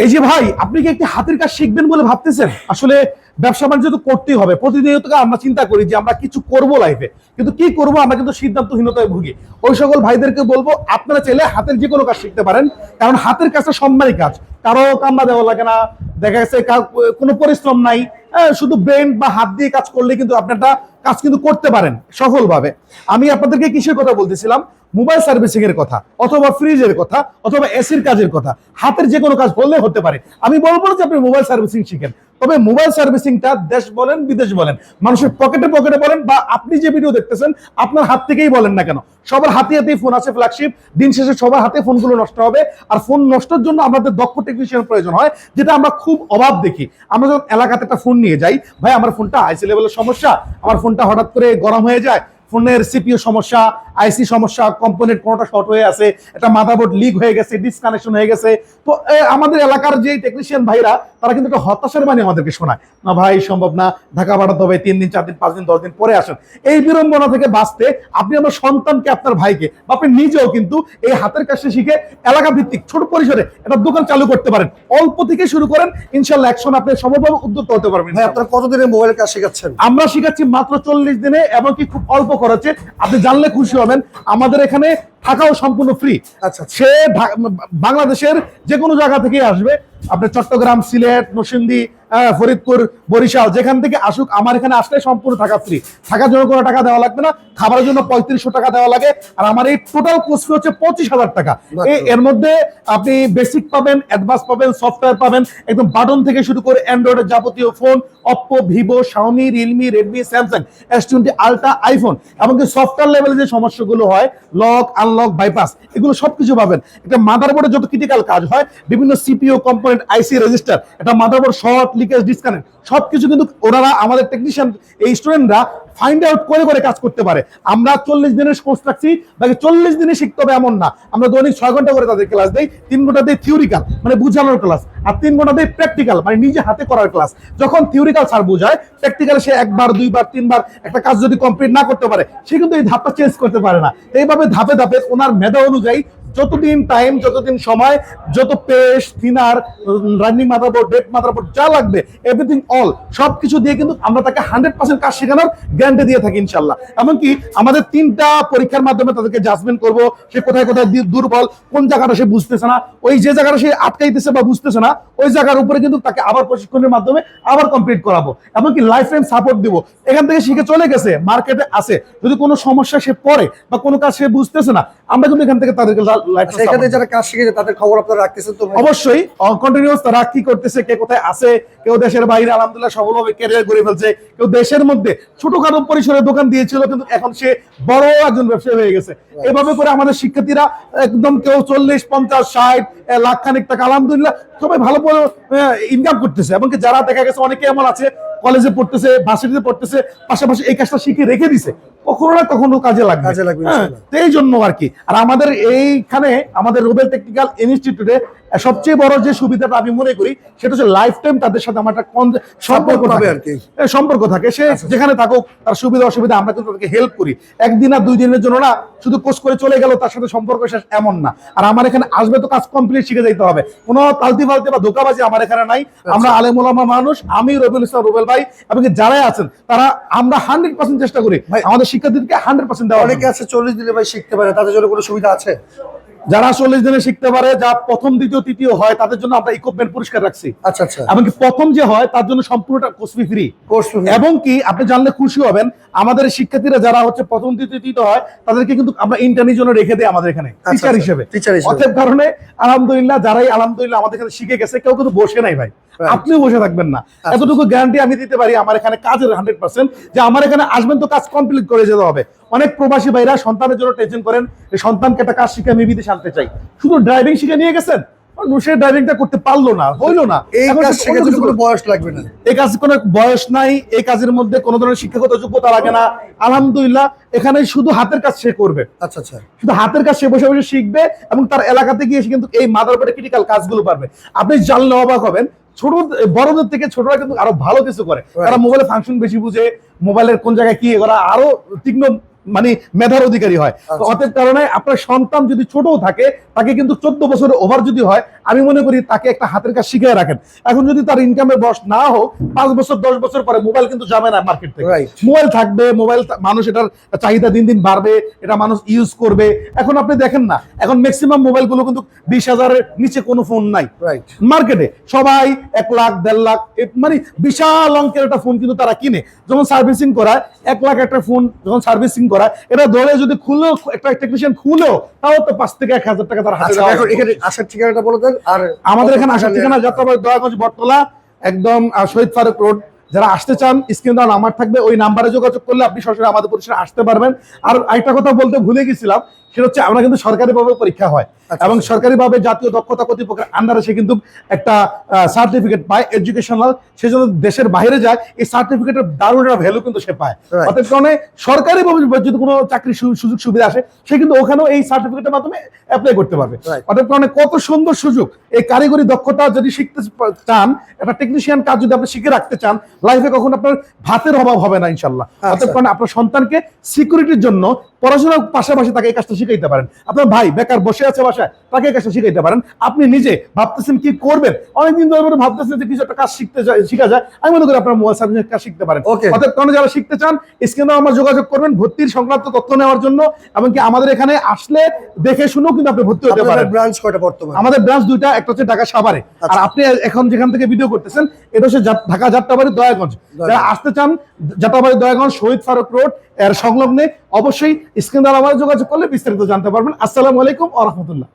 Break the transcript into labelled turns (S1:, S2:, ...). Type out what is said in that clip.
S1: এই যে ভাই, আপনি কি একটি হাতের কাজ শিখবেন বলে ভাবতেছেন? আসলে ব্যবসা বাণিজ্য তো করতেই হবে। প্রতিনিয়ত আমরা চিন্তা করি যে আমরা কিছু করব লাইফে, কিন্তু কি করব আমরা কিন্তু সিদ্ধান্তহীনতায় ভুগি। ওই সকল ভাইদেরকে বলবো, আপনারা চাইলে হাতের যে কোনো কাজ শিখতে পারেন, কারণ হাতের কাজটা সম্মানী কাজ। কারো কামড়া দেওয়া লাগে না, দেখা গেছে কোনো পরিশ্রম নাই। শুধু ব্রেন বা হাত দিয়ে কাজ করলে কিন্তু আপনারটা কাজ কিন্তু করতে পারেন সফলভাবে। আমি আপনাদেরকে কিসের কথা বলতেছিলাম? মোবাইল সার্ভিসিং এর কথা, অথবা ফ্রিজের কথা, অথবা এসির কাজের কথা। হাতের যে কোনো কাজ বললে হতে পারে। আমি বলবো না যে আপনি মোবাইল সার্ভিসিং শিখেন, তবে মোবাইল সার্ভিসিংটা দেশ বলেন বিদেশ বলেন, মানুষের পকেটে পকেটে বলেন, বা আপনি যে ভিডিও দেখতেছেন আপনার হাত থেকেই বলেন না কেন, সবার হাতে হাতেই ফোন আছে ফ্ল্যাগশিপ। দিন শেষে সবার হাতে ফোনগুলো নষ্ট হবে, আর ফোন নষ্টের জন্য আমাদের দক্ষ টেকনিশিয়ান প্রয়োজন হয়, যেটা আমরা খুব অভাব দেখি। আমরা যখন এলাকাতে একটা ফোন নিয়ে যাই, ভাই আমার ফোনটা আইসি লেভেলের সমস্যা, আমার ফোনটা হঠাৎ করে গরম হয়ে যায়, ফোনের সিপিইউ সমস্যা, আইসি সমস্যা, কম্পোনেন্ট কোনটা শর্ট হয়ে আছে, একটা মাদারবোর্ড লিক হয়ে গেছে, ডিসকানেকশন হয়ে গেছে। তো আমাদের এলাকার যে টেকনিশিয়ান ভাইরা, তারা কিন্তু একটা হতাশার বাণী আমাদেরকে শোনায়, না ভাই সম্ভব না, ঢাকা পাঠাতে হবে, 3 দিন 4 দিন 5 দিন 10 দিন পরে আসেন। এই বিড়ম্বনা থেকে বাঁচতে আপনি আমার সন্তানকে, আপনার ভাইকে, বা আপনি নিজেও কিন্তু এই হাতের কাজটা শিখে এলাকা ভিত্তিক ছোট পরিসরে একটা দোকান চালু করতে পারেন। অল্প থেকে শুরু করেন, ইনশাল্লাহ একসময় আপনি সফলভাবে উদ্যোক্তা হতে পারবেন।
S2: ভাই আপনারা কতদিনে মোবাইলের কাজ শেখাচ্ছেন?
S1: আমরা শিখাচ্ছি মাত্র 40 দিনে, এবং কি খুব অল্প খরচে। আপনি জানলে খুশি হবেন, আমাদের এখানে থাকাও সম্পূর্ণ ফ্রি।
S2: আচ্ছা,
S1: সে বাংলাদেশের যে কোনো জায়গা থেকে আসবে, আপনি চট্টগ্রাম, সিলেট, নরসিংদী, ফরিদপুর, বরিশাল, যেখান থেকে আসুক, আমার এখানে আসলে সম্পূর্ণ থাকা ফ্রি। থাকার জন্য কোনো টাকা দেওয়া লাগবে না, খাবারের জন্য 3500 টাকা দেওয়া লাগে, আর আমার এই টোটাল কোর্স ফি হচ্ছে 25,000 টাকা। এর মধ্যে আপনি বেসিক পাবেন, অ্যাডভান্স পাবেন, সফটওয়্যার পাবেন, একদম বাটন থেকে শুরু করে অ্যান্ড্রয়েডের যাবতীয় phone, Oppo, Vivo, Xiaomi, Realme, Redmi, Samsung, S20 ultra, iPhone, এমনকি সফটওয়্যার লেভেলে যে সমস্যাগুলো হয়, লক, আনলক, বাইপাস, এগুলো সবকিছু পাবেন। একটা মাদারবোর্ডে যত ক্রিটিক্যাল কাজ হয়, বিভিন্ন সিপিইউ কম্পোনেন্ট, আইসি রেজিস্টার, একটা মাদারবোর্ড শর্ট, লিকেজ, ডিসকানেক্ট, সবকিছু কিন্তু ওনারা, আমাদের টেকনিশিয়ান, এই স্টুডেন্টরা ফাইন্ড আউট করে করে কাজ করতে পারে। আমরা 40 দিনের কোর্স রাখছি, বাকি 40 দিনে শিখতে হবে এমন না। আমরা দৈনিক 6 ঘন্টা করে তাদের ক্লাস দেই। 3 ঘন্টা দেই থিওরিক্যাল, মানে বুঝানোর ক্লাস, আর 3 ঘন্টা দেই প্র্যাকটিক্যাল, মানে নিজে হাতে করার ক্লাস। যখন থিওরিক্যাল স্যার বুঝায়, প্র্যাকটিক্যাল সে একবার, দুইবার, তিনবার একটা কাজ যদি কমপ্লিট না করতে পারে, সে কিন্তু এই ধাপটা চেঞ্জ করতে পারে না। এইভাবে ধাপে ধাপে ওনার মেধা অনুযায়ী যতদিন টাইম, যতদিন সময়, যত পেশ, থিনার, রানিং মাদারবোর্ড, ডেট মাদারবোর্ড, যা লাগবে এভরিথিং অল সবকিছু দিয়ে কিন্তু আমরা তাকে 100% কাজ শেখানোর গ্যারান্টি দিয়ে থাকি ইনশাল্লাহ। এমনকি আমাদের 3টা পরীক্ষার মাধ্যমে তাদেরকে জাজমেন্ট করব, সে কোথায় কোথায় দুর্বল, কোন জায়গাটা সে বুঝতেছে না, ওই যে জায়গাটা সে আটকাইতেছে বা বুঝতেছে না, ওই জায়গার উপরে কিন্তু তাকে আবার প্রশিক্ষণের মাধ্যমে আবার কমপ্লিট করাবো। এমনকি লাইফ টাইম সাপোর্ট দিব। এখান থেকে শিখে চলে গেছে, মার্কেটে আছে, যদি কোনো সমস্যা সে পড়ে বা কোনো কাজ সে বুঝতেছে না, আমরা কিন্তু এখান থেকে তাদেরকে
S2: সেখানে যারা কাজ শিখেছে তাদের খবর আপনারা রাখতেছেন তো?
S1: অবশ্যই কন্টিনিউয়াস তারা কি করতেছে, কে কোথায় আছে, কেউ দেশের বাইরে আলহামদুলিল্লাহ সফলভাবে ক্যারিয়ার করে ফেলছে, কেউ দেশের মধ্যে ছোটখাটো পরিসরে দোকান দিয়েছিল, কিন্তু এখন সে বড় একজন ব্যবসায়ী হয়ে গেছে। এভাবে করে আমাদের শিক্ষার্থীরা একদম কেউ 40, 50, 60 লাখ খানিক টাকা আলহামদুলিল্লাহ সবাই ভালো করে ইনকাম করতেছে। এমনকি যারা দেখা গেছে, অনেকে এমন আছে কলেজে পড়তেছে, ভার্সিটিতে পড়তেছে, পাশাপাশি এই কাজটা শিখে রেখে দিছে, কখনো না কখনো কাজে লাগবে। তো এই জন্য আর কি। আর আমাদের এইখানে, আমাদের রুবেল টেকনিক্যাল ইনস্টিটিউটে সবচেয়ে বড় যে সুবিধাটা আমি মনে করি, সেটা হচ্ছে লাইফ টাইম তাদের সাথে আমার একটা সম্পর্ক থাকে। সে যেখানে থাকুক, তার সুবিধা অসুবিধা আমরা কিন্তু তাদেরকে হেল্প করি। একদিন আর 2 দিনের জন্য না, শুধু কোর্স করে চলে গেল, তার সাথে সম্পর্ক শেষ এমন না। আর আমার এখানে আসবে তো কাজ কমপ্লিট শিখে যেতে হবে, কোনো তালতি ফালতি বা ধোকাবাজি আমার এখানে নাই। আমরা আলেম ওলামা মানুষ, আমি রবিউল ইসলাম রুবেল ভাই, এবং যারাই আছেন তারা, আমরা 100% চেষ্টা করি আমাদের শিক্ষার্থীদেরকে 100% দেওয়া।
S2: অনেকে আছে 40 দিনে ভাই শিখতে পারে, তাদের জন্য কোনো সুবিধা আছে?
S1: যারা 40 দিনে শিখতে পারে, যা প্রথম, দ্বিতীয়, তৃতীয় হয়, তাদের জন্য আমরা ইকুইপমেন্ট পুরস্কার রাখছি।
S2: আচ্ছা আচ্ছা।
S1: এমনকি প্রথম যে হয় তার জন্য সম্পূর্ণটা কোর্স ফি ফ্রি। এবং কি আপনি জানলে খুশি হবেন, আমাদের শিক্ষার্থীরা যারা হচ্ছে প্রথম, দ্বিতীয়, তৃতীয় হয়, তাদেরকে কিন্তু আমরা ইন্টার্নের জন্য রেখে দেই আমাদের এখানে টিচার হিসেবে। অতএব কারণে আলহামদুলিল্লাহ যারাই আলহামদুলিল্লাহ আমাদের এখানে শিখে গেছে, কেউ কিন্তু বসে নাই ভাই, আপনিও বসে থাকবেন না। এতটুকু গ্যারান্টি আমি দিতে পারি আমার এখানে কাজের 100%, যে আমার এখানে আসবেন তো কাজ কমপ্লিট করে যেতে হবে। অনেক প্রবাসী ভাইরা সন্তানের জন্য টেনশন করেন, সন্তানকে একটা কাজ শিখে আমি বিদেশে আনতে চাই, শুধু ড্রাইভিং শিখে নিয়ে গেছেন, সে ড্রাইভিংটা করতে পারলো না, হইলো না।
S2: এই কাজ শেখার জন্য কোনো বয়স লাগবে না,
S1: এই কাজে কোনো বয়স নাই, এই কাজের মধ্যে কোনো ধরনের শিক্ষাগত যোগ্যতা লাগে না। আলহামদুলিল্লাহ এখানে শুধু হাতের কাজ সে করবে।
S2: আচ্ছা আচ্ছা।
S1: শুধু হাতের কাজ সে বসে বসে শিখবে, এবং তার এলাকাতে গিয়ে সে কিন্তু এই মাদারবোর্ডে ক্রিটিক্যাল কাজগুলো পারবে। আপনি জানলে অবাক হবেন, ছোট বড়দের থেকে ছোটরা কিন্তু আরো ভালো কিছু করে। তারা মোবাইলে ফাংশন বেশি বুঝে, মোবাইলের কোন জায়গায় কি করা আরো তীক্ষ্ণ মানে মেধার অধিকারী হয়। তো অতএব কারণে আপনার সন্তান যদি ছোটও থাকে, তাকে কিন্তু 14 বছরের ওভার যদি হয়, আমি মনে করি তাকে একটা হাতের কাজ শিখিয়ে রাখেন। এখন যদি তার ইনকামের বয়স না হোক, 5 বছর 10 বছর পরে মোবাইল কিন্তু যাবে না মার্কেট থেকে।
S2: Right.
S1: মোবাইল থাকবে, মোবাইল মানুষ এটার চাহিদা দিন দিন বাড়বে, এটা মানুষ ইউজ করবে। এখন আপনি দেখেন না, এখন ম্যাক্সিমাম মোবাইলগুলো কিন্তু 20,000-এর নিচে কোনো ফোন নাই
S2: রাইট।
S1: মার্কেটে। সবাই 1 লাখ 1.5 লাখ মানে বিশাল অঙ্কের একটা ফোন কিন্তু তারা কিনে। যখন সার্ভিসিং করা 1 লাখ একটা ফোন যখন সার্ভিসিং করা, এটা ধরে যদি খুলেও একটা টেকনিশিয়ান খুলেও, তাও তো 5 থেকে 1,000 টাকা তার হাতে
S2: আচ্ছা,
S1: দেওয়া
S2: এখন
S1: হবে।
S2: এখানে আসার ঠিকানাটা বলে দেন। আর
S1: আমাদের এখানে আসার ঠিকানা যাত্রাবাড়ি দয়াগঞ্জ বটতলা, একদম শহীদ ফারুক রোড। যারা আসতে চান, স্ক্রিনে দেওয়া নাম্বার থাকবে, ওই নাম্বারে যোগাযোগ করলে আপনি সরাসরি আমাদের প্রতিষ্ঠানে আসতে পারবেন। আর আরেকটা কথা বলতে ভুলে গেছিলাম, সেটা হচ্ছে আমরা কিন্তু সরকারিভাবে পরীক্ষা হয় এবং সরকারিভাবে জাতীয় দক্ষতা কর্তৃপক্ষের আন্ডারে সে কিন্তু একটা সার্টিফিকেট পায় এডুকেশনাল। সে যখন দেশের বাইরে যায়, এই সার্টিফিকেটের দারুণ একটা ভ্যালু কিন্তু সে পায়।
S2: Right.
S1: অর্থাৎ কারণে সরকারিভাবে যদি কোনো চাকরির সুযোগ সুবিধা আসে, সে কিন্তু ওখানেও এই সার্টিফিকেটের মাধ্যমে অ্যাপ্লাই করতে পারবে।
S2: Right.
S1: অর্থাৎ কারণে কত সুন্দর সুযোগ। এই কারিগরি দক্ষতা যদি শিখতে চান, একটা টেকনিশিয়ান কাজ যদি আপনি শিখে রাখতে চান, লাইফে কখন আপনার ভাতের অভাব হবে না ইনশাল্লাহ। অর্থাৎ কারণে আপনার সন্তানকে সিকিউরিটির জন্য পড়াশোনার পাশাপাশি তাকে এই কাজটা শিখাইতে পারেন। আপনার ভাই বেকার বসে আছে বাসায়, তাকে এই কাজটা শিখাইতে পারেন। আপনি নিজে ভাবতেছেন কি করবেন, অনেকদিন ধরে ভাবতেছেন যে কিছু একটা কাজ শিখা যায়, আমি মনে করি আপনার মোবাইল সার্ভিসের কাজ শিখতে পারেন।
S2: Okay.
S1: অর্থাৎ কারণে যারা শিখতে চান, স্ক্রিনে আমার যোগাযোগ করবেন ভর্তির সংক্রান্ত তথ্য নেওয়ার জন্য। এমনকি আমাদের এখানে আসলে দেখে শুনেও কিন্তু আপনি ভর্তি হতে পারেন।
S2: ব্রাঞ্চ কয়টা বর্তমানে?
S1: আমাদের ব্রাঞ্চ দুইটা, একটা হচ্ছে ঢাকা সাভারে, আর আপনি এখন যেখান থেকে ভিডিও করতেছেন এটা হচ্ছে ঢাকা যাত্রাবাড়ি দয়াগঞ্জ। যারা আসতে চান, যাত্রাবাড়ি দয়াগঞ্জ শহীদ ফারুক রোড এর সংলগ্নে অবশ্যই স্ক্রিনে আমার যোগাযোগ করলে বিস্তারিত জানতে পারবেন। আসসালামু আলাইকুম ওয়া রাহমাতুল্লাহ।